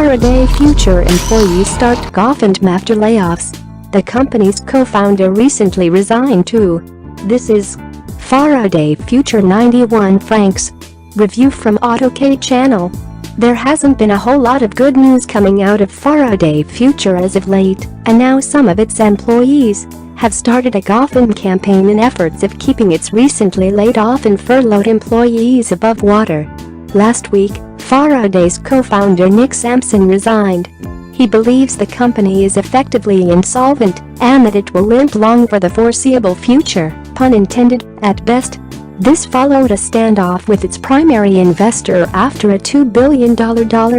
Faraday Future employees start golfing after layoffs. The company's co-founder recently resigned too. This is Faraday Future 91 francs. Review from AutoKay channel. There hasn't been a whole lot of good news coming out of Faraday Future as of late, and now some of its employees have started a golfing campaign in efforts of keeping its recently laid off and furloughed employees above water. Last week, Faraday's co-founder Nick Sampson resigned. He believes the company is effectively insolvent and that it will limp along for the foreseeable future, pun intended, at best. This followed a standoff with its primary investor after a $2 billion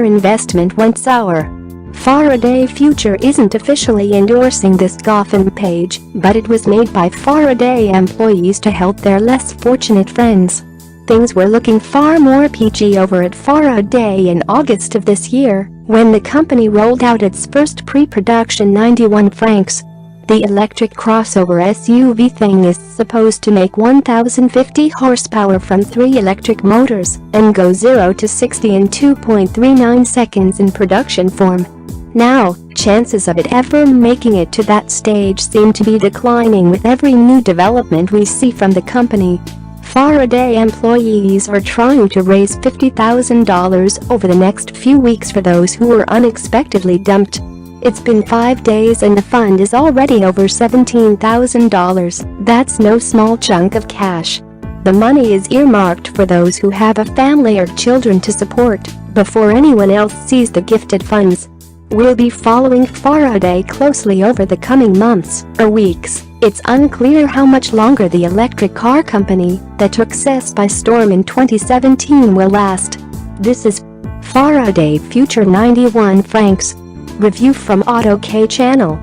investment went sour. Faraday Future isn't officially endorsing this golfing page, but it was made by Faraday employees to help their less fortunate friends. Things were looking far more peachy over at Faraday in August of this year, when the company rolled out its first pre-production 91 francs. The electric crossover SUV thing is supposed to make 1,050 horsepower from 3 electric motors and go 0 to 60 in 2.39 seconds in production form. Now, chances of it ever making it to that stage seem to be declining with every new development we see from the company. Faraday employees are trying to raise $50,000 over the next few weeks for those who were unexpectedly dumped. It's been 5 days and the fund is already over $17,000. That's no small chunk of cash. The money is earmarked for those who have a family or children to support before anyone else sees the gifted funds. We'll be following Faraday closely over the coming months or weeks. It's unclear how much longer the electric car company that took CES by storm in 2017 will last. This is Faraday Future 91 francs. Review from AutoKay channel.